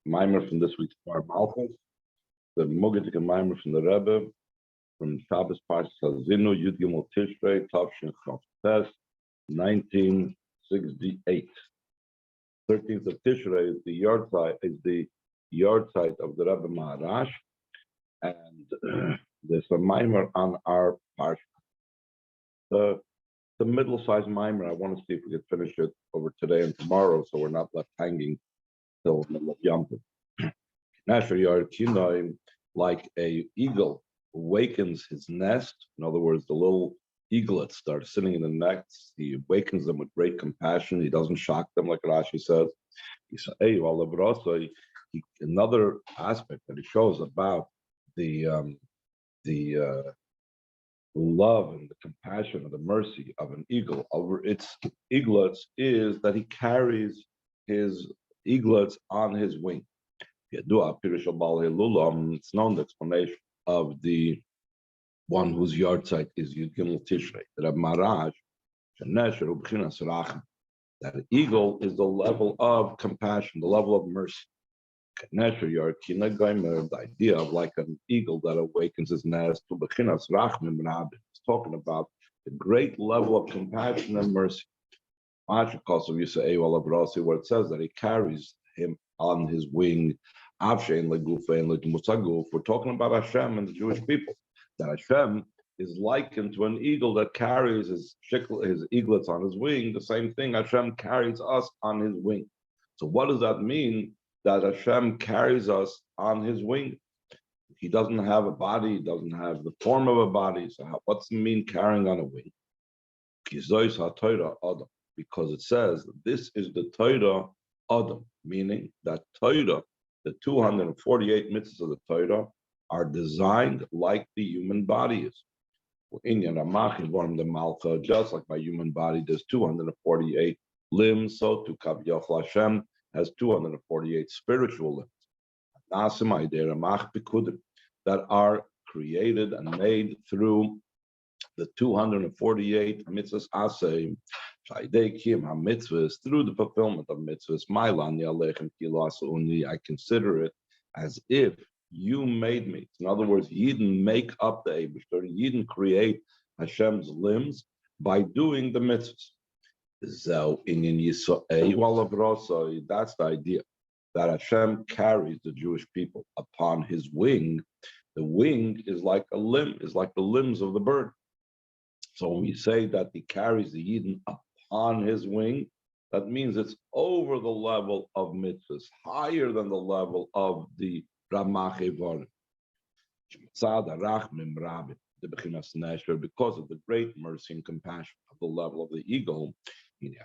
Mimer from this week's Bar Malchus, the Mugga Mimer from the Rebbe, from Shabbos Parshas Hazinu, Yud Gimel Tishrei, Tavshin Chavtes, 1968. 13th of Tishrei is the yard site of the Rebbe Maharash, and there's a mimer on our parsha. The middle-sized mimer. I want to see if we can finish it over today and tomorrow, so we're not left hanging till the middle of Yom Tov. Knesher Ya'ir קינו, like a eagle awakens his nest. In other words, the little eaglets start sitting in the nest. He awakens them with great compassion. He doesn't shock them, like Rashi says. He says, "Hey, another aspect that he shows about the love and the compassion and the mercy of an eagle over its eaglets is that he carries his eaglets on his wing." It's known the explanation of the one whose yard site is Yud Gimel Tishrei. That eagle is the level of compassion, the level of mercy. Knesher Ya'ir קינו, the idea of like an eagle that awakens his nest. It's talking about the great level of compassion and mercy. Where it says that he carries him on his wing. We're talking about Hashem and the Jewish people. That Hashem is likened to an eagle that carries his eaglets on his wing. The same thing, Hashem carries us on his wing. So what does that mean? That Hashem carries us on his wing. He doesn't have a body, he doesn't have the form of a body. So what's it mean carrying on a wing? Because it says this is the Torah Adam, meaning that Torah, the 248 mitzvahs of the Torah, are designed like the human body is. Just like my human body, there's 248 limbs, so to Kaviyachal Hashem has 248 spiritual limbs that are created and made through the 248 mitzvahs asay, through the fulfillment of mitzvahs. I consider it as if you made me. In other words, Yidden make up the Eibishter, Yidden create Hashem's limbs by doing the mitzvahs. That's the idea, that Hashem carries the Jewish people upon his wing. The wing is like a limb, is like the limbs of the bird. So when we say that he carries the Yidden upon his wing, that means it's over the level of mitzvahs, higher than the level of the Ramach Evorim. Because of the great mercy and compassion of the level of the eagle, it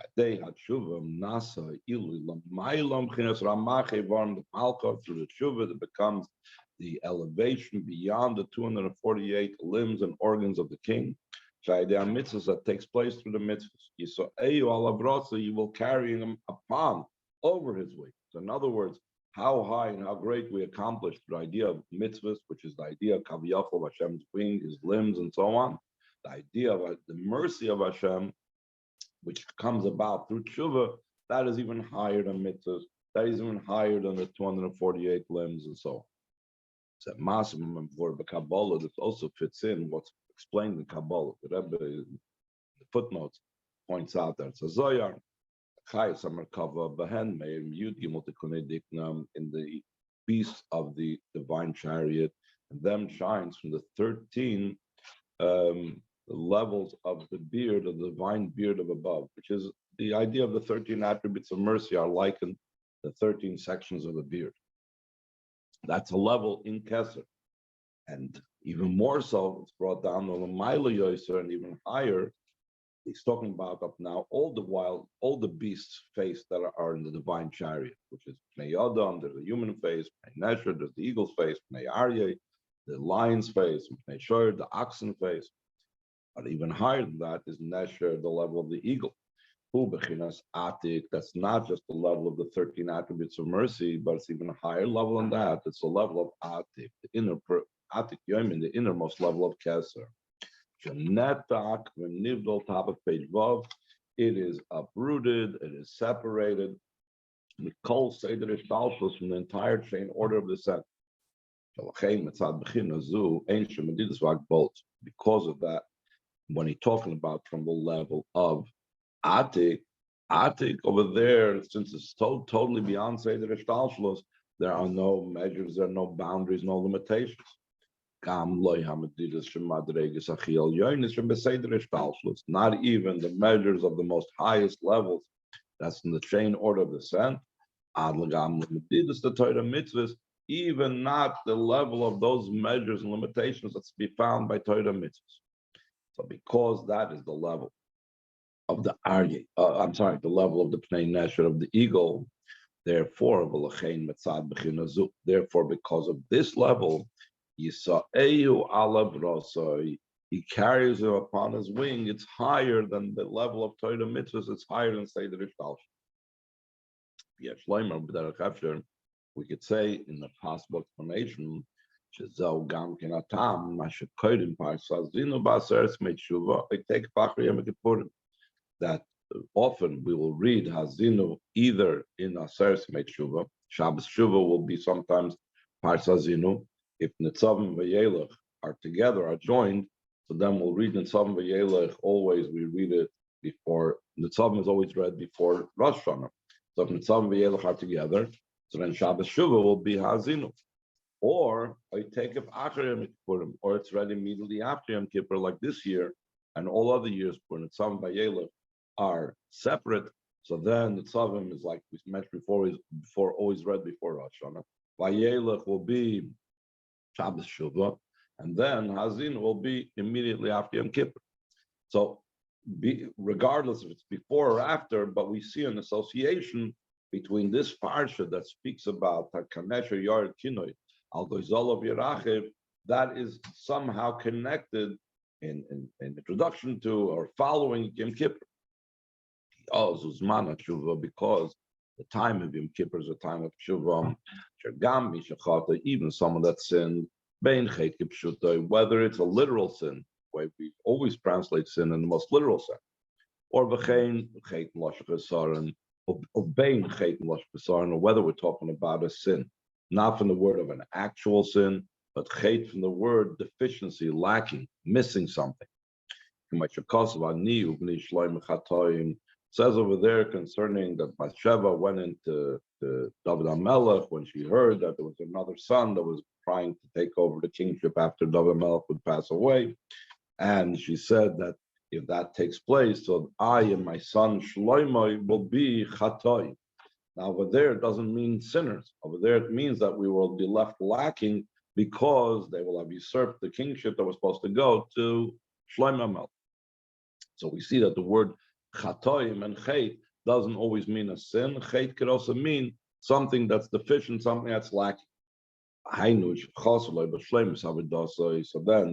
becomes the elevation beyond the 248 limbs and organs of the king. Mitzvahs that takes place through the mitzvahs. You will carry him upon, over his wing. So in other words, how high and how great we accomplished the idea of mitzvahs, which is the idea of Kaviyachal, Hashem's wing, his limbs, and so on. The idea of the mercy of Hashem, which comes about through tshuva, that is even higher than mitzvahs. That is even higher than the 248 limbs and so on. So for Kabbalah, this also fits in what's explained in Kabbalah. The Rebbe, in the footnotes, points out that it's a Zoyar, in the beast of the divine chariot, and them shines from the 13 levels of the beard, of the divine beard of above, which is the idea of the 13 attributes of mercy are likened to the 13 sections of the beard. That's a level in Kesser. And even more so, it's brought down to the Maila Yoser, and even higher. He's talking about up now all the beasts' face that are in the divine chariot, which is Pnei Adam, there's the human face, Pnei Nesher, there's the eagle's face, Pnei Aryeh, the lion's face, Pnei Shor, the oxen face. But even higher than that is Nesher, the level of the eagle. That's not just the level of the 13 attributes of mercy, but it's even a higher level than that. It's the level of Atik, the inner Atik Yomin, the innermost level of Keser. Top of page Vav, it is uprooted, it is separated Mikol Seder Ishtalshus from the entire chain order of the set. Because of that, when he's talking about from the level of Atik, Atik over there, since it's totally beyond Seder Ishtalshus, there are no measures, there are no boundaries, no limitations. Not even the measures of the most highest levels, that's in the chain order of descent, even not the level of those measures and limitations that's to be found by Torah mitzvahs. So because that is the level of the Arye, the level of the Pnei Nesher of the eagle, therefore, because of this level, he carries him upon his wing. It's higher than the level of Torah mitzvahs. It's higher than Seder Ishtalshus. We could say in the possible explanation that often we will read Hazinu either in Aseres Meitshuva. Shabbos Shuva will be sometimes Parsa Hazinu. If Nitzavim Vayelech are together, are joined, so then we'll read Nitzavim Vayelech always. We read it before. Nitzavim is always read before Rosh Hashanah. So if Nitzavim Vayelech are together, so then Shabbos Shuva will be Hazinu. Or I take it after Yom Kippurim, or it's read immediately after Yom Kippur, like this year, and all other years for Nitzavim Vayelech are separate. So then the Tzavim is like we mentioned before, always read before Rosh Hashanah. Vayelech will be Shabbos Shuva, and then Hazin will be immediately after Yom Kippur. So regardless if it's before or after, but we see an association between this parsha that speaks about Knesher, Ya'ir, קינו, Al Goizol of Yerachiv, that is somehow connected in introduction to or following Yom Kippur. Because the time of Yom Kippur is a time of Tshuva, even someone that sinned, whether it's a literal sin, where we always translate sin in the most literal sense, or whether we're talking about a sin, not from the word of an actual sin, but from the word deficiency, lacking, missing something. Says over there concerning that Bathsheba went into David HaMelech when she heard that there was another son that was trying to take over the kingship after David HaMelech would pass away. And she said that if that takes place, so I and my son Shlomo will be Chatoi. Now over there it doesn't mean sinners. Over there it means that we will be left lacking because they will have usurped the kingship that was supposed to go to Shlomo HaMelech. So we see that the word Chatoim and Chet doesn't always mean a sin. Chet could also mean something that's deficient, something that's lacking. So then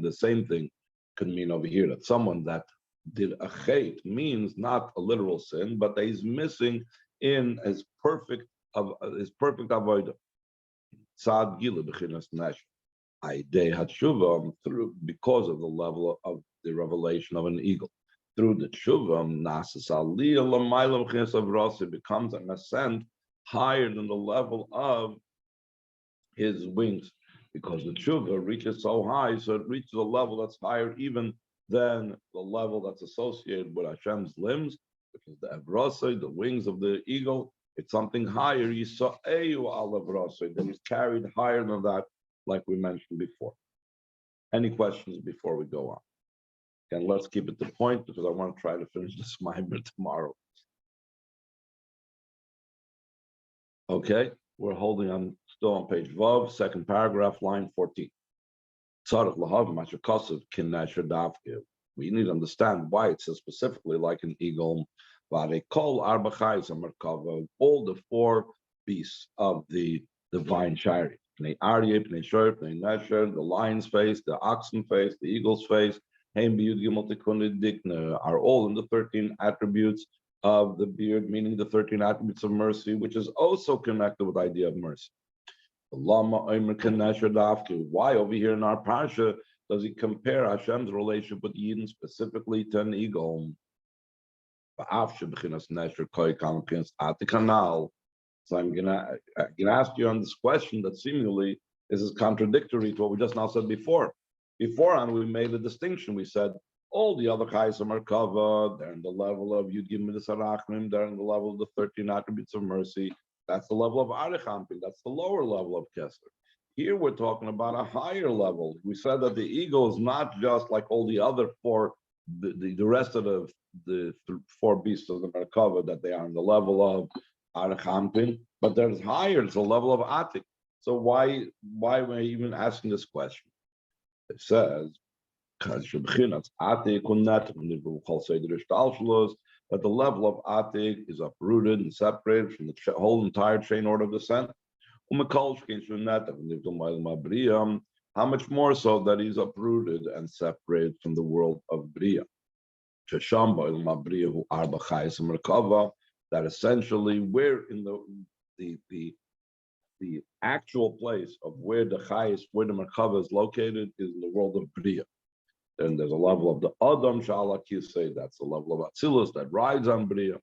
the same thing could mean over here that someone that did a Chet means not a literal sin, but that he's missing in his perfect avodah. Tzad Gila b'chinas nesh. Through because of the level of the revelation of an eagle. Through the tshuva, it becomes an ascent higher than the level of his wings, because the tshuva reaches so high, so it reaches a level that's higher even than the level that's associated with Hashem's limbs, because the avrasa, the wings of the eagle, it's something higher. Yisa'eyu al avrasa, that is carried higher than that, like we mentioned before. Any questions before we go on? And let's keep it to point because I want to try to finish this mimer tomorrow. Okay, we're holding on still on page Vav, second paragraph, line 14. We need to understand why it says specifically like an eagle. All the beasts of the divine chariot. The lion's face, the oxen face, the eagle's face, are all in the 13 attributes of the beard, meaning the 13 attributes of mercy, which is also connected with the idea of mercy. Why over here in our parsha does he compare Hashem's relationship with Yidden specifically to an eagle? So I can ask you on this question that seemingly is contradictory to what we just now said before. Beforehand, we made a distinction. We said all the other chayim are covered. They're in the level of Yud Gimel Sarachim. They're in the level of the 13 attributes of mercy. That's the level of Arichampin. That's the lower level of Keser. Here we're talking about a higher level. We said that the ego is not just like all the other four, the rest of the four beasts of the Merkava, that they are in the level of Arichampin, but there's higher. It's a level of Atik. So why we're even asking this question? It says, that the level of Atik is uprooted and separated from the whole entire chain order of descent. How much more so that he's uprooted and separated from the world of Bria. That essentially we're in the actual place of where the Merkava is located is in the world of Bria. Then there's a level of the Adam Shala Kisei, that's the level of Atzilus that rides on Bria.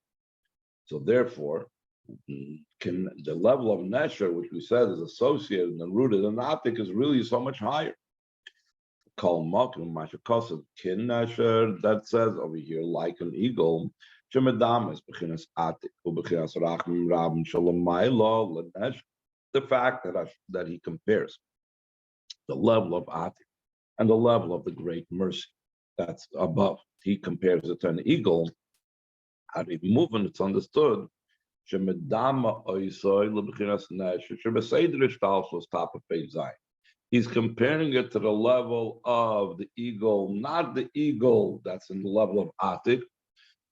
So therefore, the level of Nesher, which we said is associated and rooted in Atik, is really so much higher. Knesher, that says over here, like an eagle, the fact that he compares the level of Atik and the level of the great mercy that's above. He compares it to an eagle. How do you move? And it's understood. He's comparing it to the level of the eagle, not the eagle that's in the level of Atik,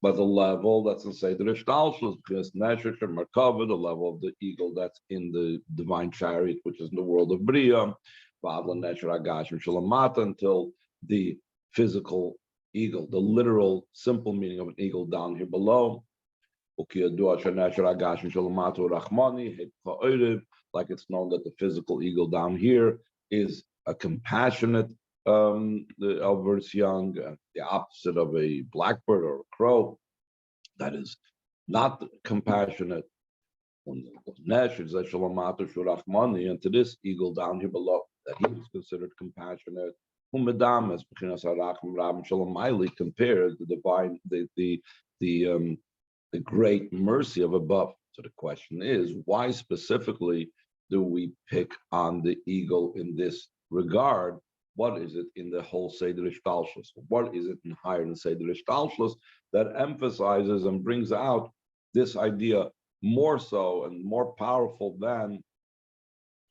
but the level that's in Seder Ishtalshus, because Nesher Merkava, the level of the eagle that's in the divine chariot, which is in the world of Bria, until the physical eagle, the literal, simple meaning of an eagle down here below. Like it's known that the physical eagle down here is a compassionate over its young, the opposite of a blackbird or a crow that is not compassionate. And to this eagle down here below, that he was considered compassionate. Compares the divine, the great mercy of above. So the question is, why specifically do we pick on the eagle in this regard? What is it in the whole Seder Ishtalshus? What is it in higher than Seder Ishtalshus that emphasizes and brings out this idea more so and more powerful than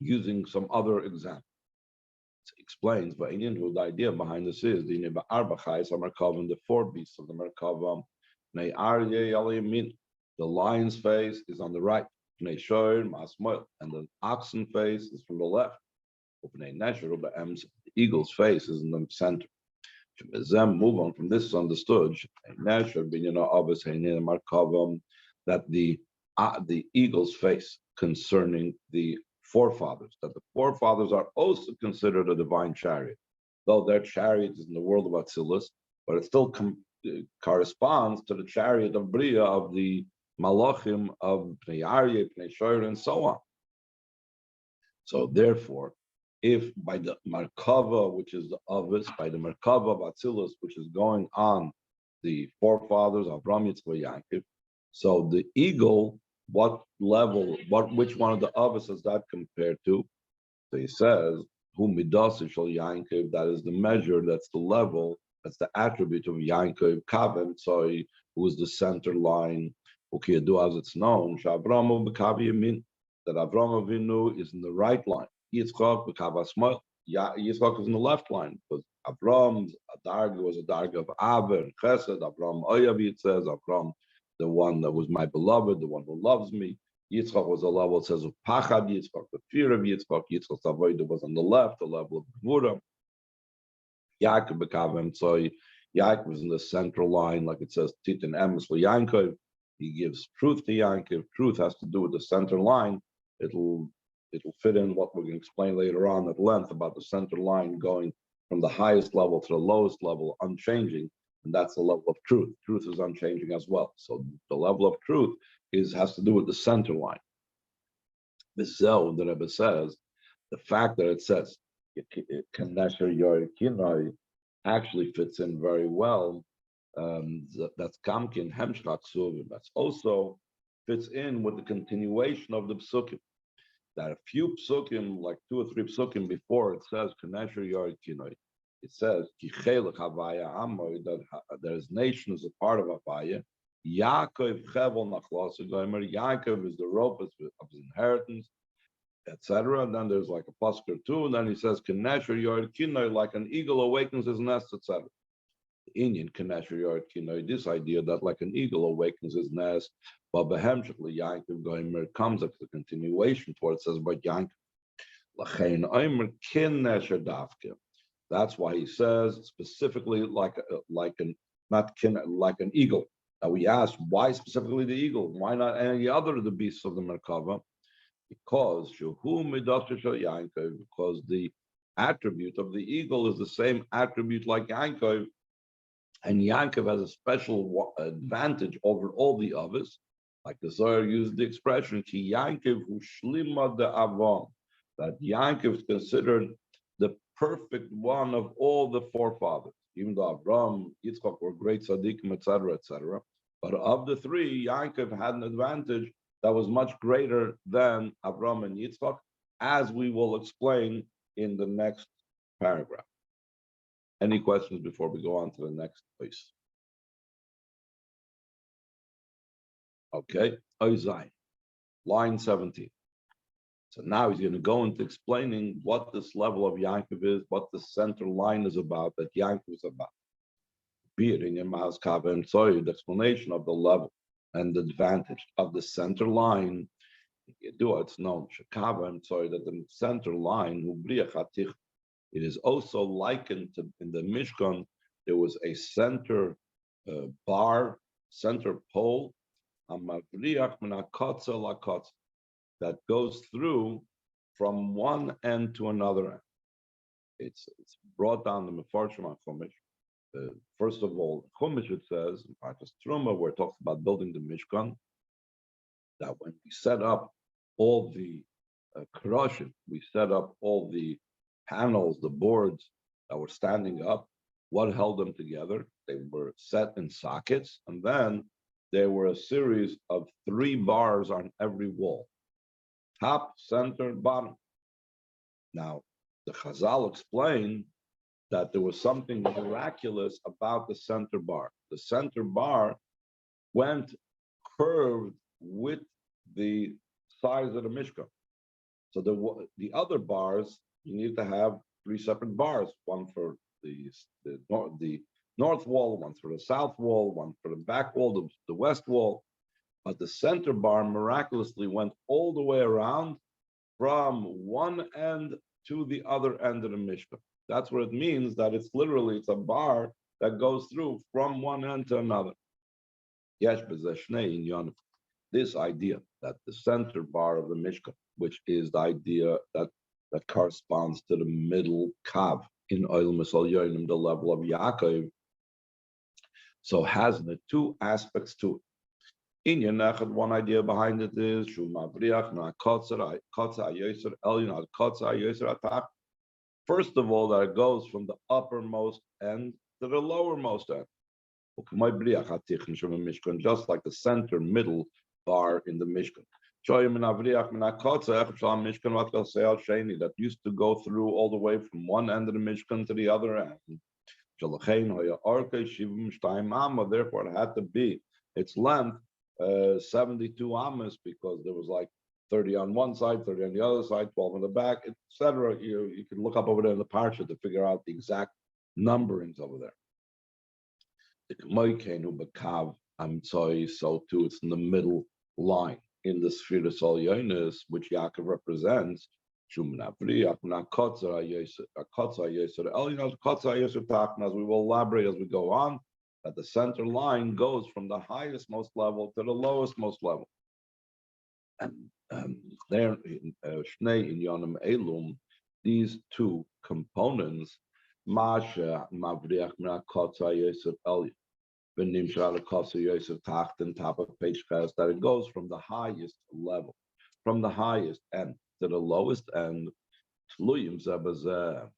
using some other example? It explains, but the idea behind this is the four beasts of the Merkava. The lion's face is on the right, and the oxen face is from the left. The eagle's face is in the center. Move on from this is understood that the eagle's face concerning the forefathers, that the forefathers are also considered a divine chariot, though their chariot is in the world of Atzilus, but it still corresponds to the chariot of Bria, of the Malachim, of Ya'ir, Knesher, and so on. So therefore, if by the Merkava, which is the Avis, by the Merkava of Atzilus, which is going on the forefathers of Avraham, Yitzchak, Yaakov, so the eagle, what level, which one of the Avis is that compared to? So he says, Hu Midas Shel Yaakov, that is the measure, that's the level, that's the attribute of Yaakov Kavem Tzoi, who is the center line. Ukiyadu, as it's known, Shavram B'Kav Yamin, that Avraham Avinu is in the right line. Yitzchak B'Kav Asmael, Yitzchak is in the left line, because Avram's darga was a darga of Aver and Chesed. Avram Oyav, it says, Avram, the one that was my beloved, the one who loves me. Yitzchak was a level, it says, of Pachad Yitzchak, the fear of Yitzchak. Yitzchak's avodah was on the left, the level of Gvura. Yaakov B'Kavem Tzoi, Yaakov was in the central line, like it says, Titan Emes for Yaakov. He gives truth to Yaakov. Truth has to do with the center line. It'll fit in what we're going to explain later on at length about the center line going from the highest level to the lowest level, unchanging, and that's the level of truth. Truth is unchanging as well. So the level of truth has to do with the center line. So the Rebbe says, the fact that it says Knesher Ya'ir קינו actually fits in very well. That's Kamkin Hemshchak Suvim. That's also fits in with the continuation of the psukim. That a few psukim, like 2 or 3 psukim before, it says Knesher Ya'ir קינו. It says Ki Chelek Havaya Amoy, that there's nation as a part of Havaya. Yaakov Chevel Nachlas Gomer. Yaakov is the rope of his inheritance, etc. And then there's like a pasuk or 2, and then he says Knesher Ya'ir קינו, like an eagle awakens his nest, etc. Indian Knesher Ya'ir קינו, this idea that like an eagle awakens his nest, but behemshchli Yaakov Gomer comes up to the continuation for it says by Yaakov. Lachein Omer Knesher Dafke. That's why he says specifically like an eagle. Now we ask why specifically the eagle? Why not any other of the beasts of the Merkava? Because the attribute of the eagle is the same attribute like Yaakov, and Yaakov has a special advantage over all the others. Like the Zohar used the expression Ki Yaakov hu shlima de avam, that Yaakov is considered the perfect one of all the forefathers, even though Abraham, Yitzchak were great tzaddikim, etc., etc. But of the 3, Yaakov had an advantage that was much greater than Abraham and Yitzchak, as we will explain in the next paragraph. Any questions before we go on to the next place? Okay, Oizai, line 17. So now he's going to go into explaining what this level of Yaakov is, what the center line is about, that Yaakov is about. Be it in Yemaz Kava and Tzoy, the explanation of the level and the advantage of the center line. It's known, Shekava and Tzoy, that the center line, it is also likened to, in the Mishkan, there was a center bar, center pole, that goes through from one end to another end. It's brought down the Mefarshim on Chumash. First of all, Chumash, it says, in Parshas Truma, where it talks about building the Mishkan, that when we set up all the Keroshim, we set up all the panels, the boards that were standing up, what held them together? They were set in sockets, and then there were a series of 3 bars on every wall. Top, center, bottom. Now, the Chazal explained that there was something miraculous about the center bar. The center bar went curved with the size of the Mishkan. So the other bars, you need to have 3 separate bars, one for the north wall, one for the south wall, one for the back wall, the west wall. But the center bar miraculously went all the way around from one end to the other end of the Mishkan. That's what it means, that it's a bar that goes through from one end to another. This idea that the center bar of the Mishkan, which is the idea that corresponds to the middle kav in Oil Misal Yonim, the level of Yaakov, so has the 2 aspects to it. In Yenechad, one idea behind it is first of all, that it goes from the uppermost end to the lowermost end. Just like the center middle bar in the Mishkan. That used to go through all the way from one end of the Mishkan to the other end. Therefore, it had to be its length 72 amas, because there was like 30 on one side, 30 on the other side, 12 on the back, etc. You can look up over there in the parsha to figure out the exact numberings over there. So too, it's in the middle line in the Sfira Sol Yonis, which Yaakov represents. As we will elaborate as we go on, that the center line goes from the highest most level to the lowest most level. And there, Shnei Inyanim Elum, these 2 components, Masha Mavriach Minakotza Yosef Elyon, Benimshal Kotza Yosef Tacht, and top of page Ches, that it goes from the highest level, from the highest end to the lowest end, tluyim zeh b'zeh,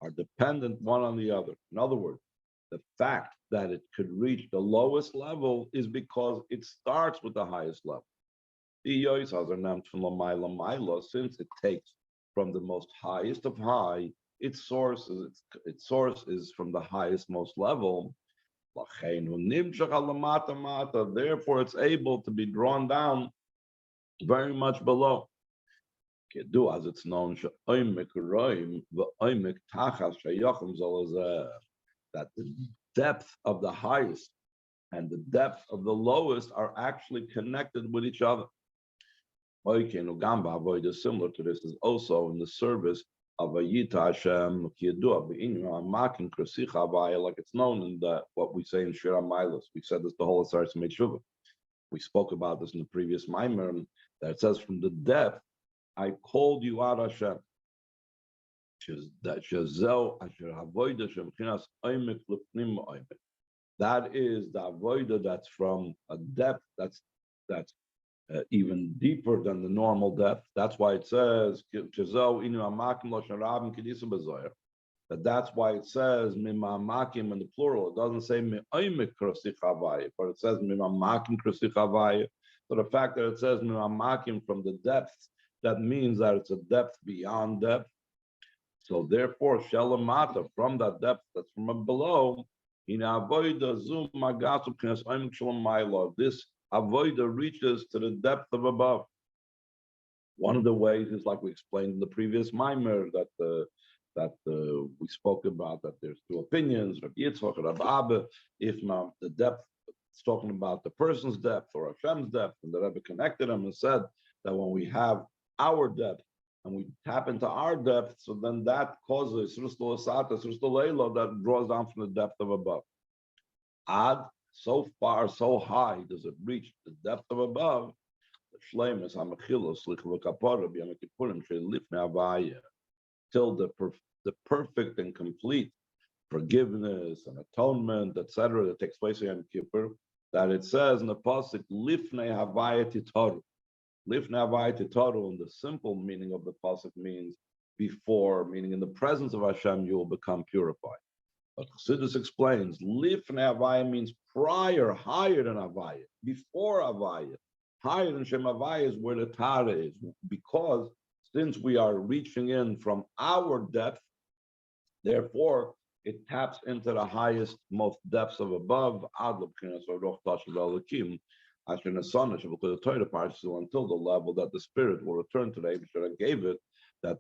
are dependent one on the other. In other words, the fact that it could reach the lowest level is because it starts with the highest level. Since it takes from the most highest of high, its source is from the highest most level. Therefore, it's able to be drawn down very much below. As it's known, that the depth of the highest and the depth of the lowest are actually connected with each other. Similar to this is also in the service of Ayita Hashem, like it's known in what we say in Shira Milas. We said this the whole Asar Shuvah. We spoke about this in the previous Maimer, that it says from the depth, I called you out, Hashem. That is the avodah that's from a depth that's even deeper than the normal depth. That's why it says that. That's why it says mimamakim in the plural. It doesn't say mi'oimik krosich havaya, but it says mimamakim krosich havaya. So the fact that it says mimamakim from the depths, that means that it's a depth beyond depth. So therefore, shelamata, from that depth that's from below, this avoida reaches to the depth of above. One of the ways is like we explained in the previous mimer that we spoke about, that there's two opinions, Rabbi Yitzchak, Rabbi Abba. If not the depth, it's talking about the person's depth or Hashem's depth, and the Rebbe connected them and said that when we have our depth and we tap into our depth, so then that causes that draws down from the depth of above. Ad, so far, so high does it reach the depth of above, till the perfect and complete forgiveness and atonement, etc., that takes place in Yom Kippur, that it says in the pasuk, Lifnei Havaya Titaru. Lifnei Havaya Titaru, and the simple meaning of the pasuk means before, meaning in the presence of Hashem, you will become purified. But Chassidus explains, Lifnei Havaya means prior, higher than Havaya, before Havaya. Higher than Shem Havaya is where the Tara is, because since we are reaching in from our depth, therefore it taps into the highest, most depths of above, until the level that the spirit will return to the Eibusher that gave it. That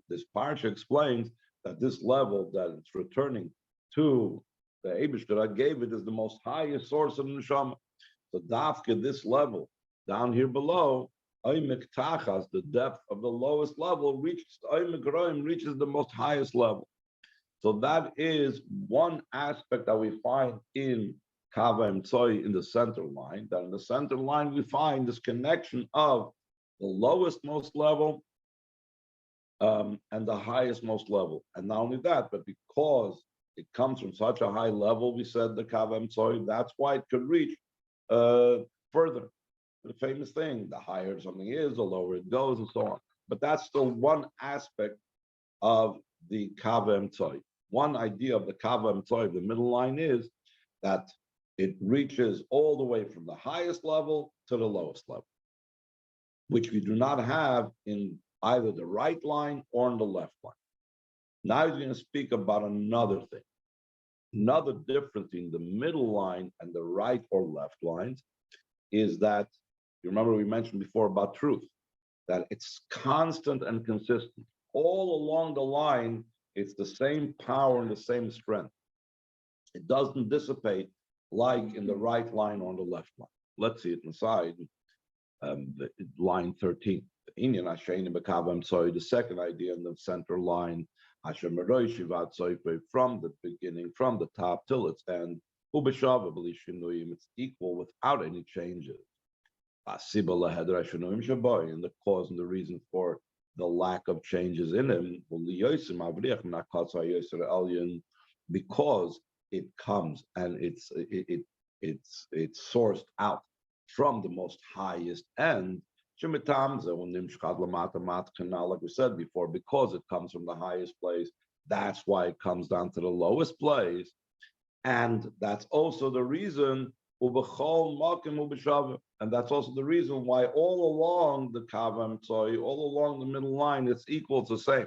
this parsha explains that this level that it's returning to the Eibusher that gave it is the most highest source of neshama. So dafka, this level down here below, the depth of the lowest level reaches the most highest level. So that is one aspect that we find in Kava Emtsoi in the center line. That in the center line we find this connection of the lowest most level and the highest most level. And not only that, but because it comes from such a high level, we said the Kava Emtsoi, that's why it could reach further. The famous thing, the higher something is, the lower it goes, and so on. But that's still one aspect of the Kava Emtsoi. One idea of the Kava Emtsoi, the middle line, is that it reaches all the way from the highest level to the lowest level, which we do not have in either the right line or in the left line. Now he's going to speak about another thing. Another difference in the middle line and the right or left lines is that, you remember we mentioned before about truth, that it's constant and consistent. All along the line, it's the same power and the same strength. It doesn't dissipate like in the right line or on the left line. Let's see it inside line 13. The second idea in the center line, from the beginning, from the top till its end, it's equal without any changes. And the cause and the reason for the lack of changes in him, because it comes and it's sourced out from the most highest end, Like we said before, because it comes from the highest place, that's why it comes down to the lowest place. And that's also the reason, and that's also the reason why all along the Kava, all along the middle line, it's equal, it's the same.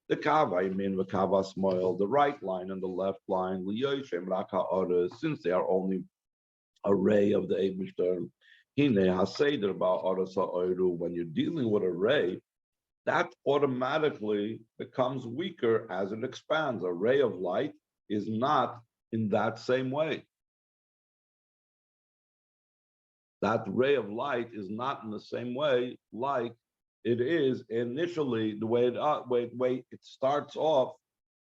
The Kava, I mean, the Kava Smoil, the right line and the left line, since they are only array of the Eibishter, when you're dealing with array, that automatically becomes weaker as it expands. A ray of light is not in that same way. That ray of light is not in the same way like it is initially, the way it starts off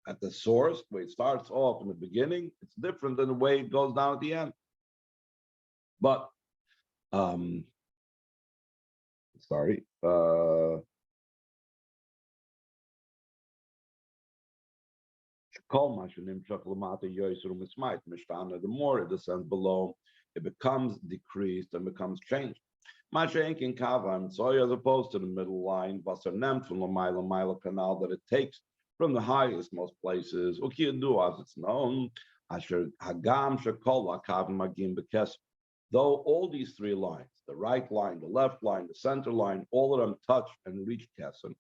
at the source, the way it starts off in the beginning, it's different than the way it goes down at the end. But, sorry, the more it descends below, it becomes decreased and becomes changed. As opposed to the middle line, from the mile canal that it takes from the highest most places, as it's known, though all these three lines, the right line, the left line, the center line, all of them touch and reach Kesem.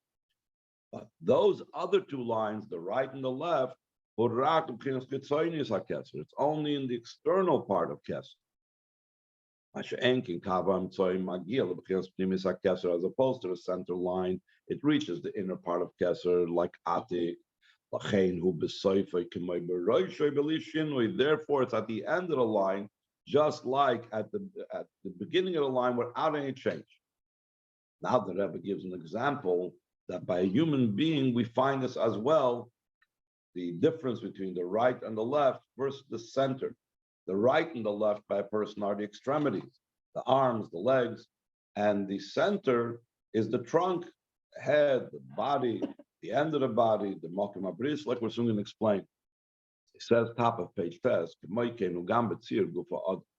But those other two lines, the right and the left, it's only in the external part of Kesem. As opposed to the center line, it reaches the inner part of Keser like Atik. Therefore, it's at the end of the line, just like at the beginning of the line without any change. Now the Rebbe gives an example that by a human being, we find this as well, the difference between the right and the left versus the center. The right and the left by a person are the extremities, the arms, the legs, and the center is the trunk, head, the body, the end of the body, the mokim abris, like we're soon going to explain. It says top of page test,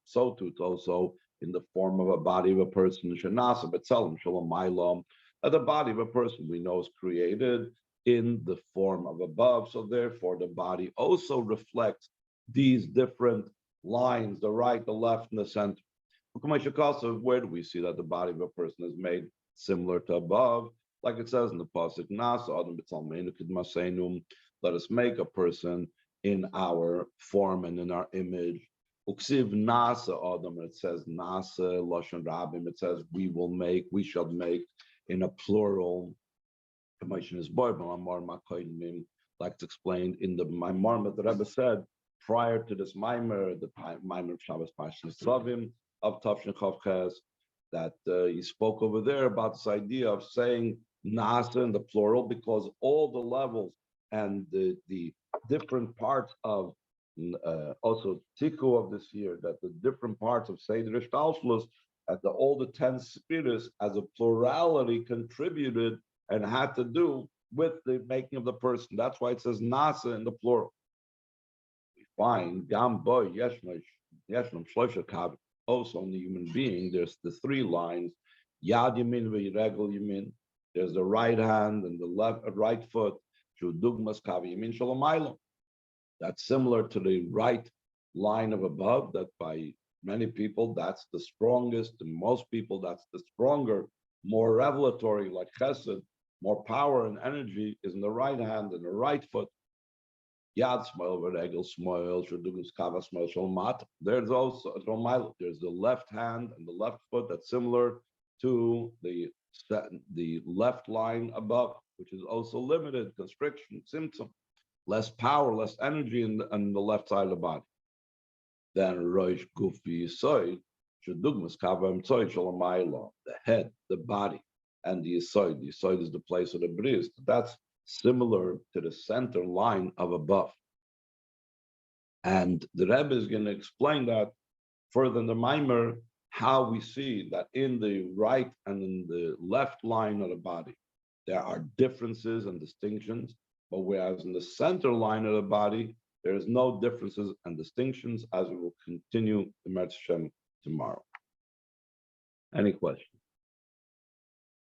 so too also in the form of a body of a person, that the body of a person we know is created in the form of above. So therefore the body also reflects these different lines, the right, the left, and the center. Where do we see that the body of a person is made similar to above? Like it says in the pasuk, let us make a person in our form and in our image. It says nasa, lashon rabim, it says we will make, we shall make in a plural. Like it's explained in the Maimar that the Rebbe said prior to this Maimer, the Maimer of Shabbos Pashas Tzavim of Tafshin Chavches, that he spoke over there about this idea of saying Nasa in the plural, because all the levels and the different parts of also Tiku of this year, that the different parts of Seder Ishtalshlus, at all the 10 spirits as a plurality contributed and had to do with the making of the person. That's why it says Nasa in the plural. We find Gam Boy Yeshlam Shlosha Kav. Also in the human being, there's the three lines: Yad Yamin veYiregel Yamin. There's the right hand and the left right foot. Shudugmas Kav Yamin Shalomaylo. That's similar to the right line of above. That by many people, that's the strongest. And most people, that's the stronger, more revelatory, like Chesed. More power and energy is in the right hand and the right foot. Yad Smoil, Regel Smoil, Shadugus Kava Smoil, Sholmat. There's also there's the left hand and the left foot that's similar to the left line above, which is also limited, constriction, symptom, less power, less energy in the left side of the body. Then Roish Gufi Yisoid, Shadugus Kava Mtsoid Sholomayla, the head, the body. And the Yisoid is the place of the bris. That's similar to the center line of above. And the Rebbe is going to explain that further in the Maimer, how we see that in the right and in the left line of the body, there are differences and distinctions, but whereas in the center line of the body, there is no differences and distinctions, as we will continue the Metz Shem tomorrow. Any questions?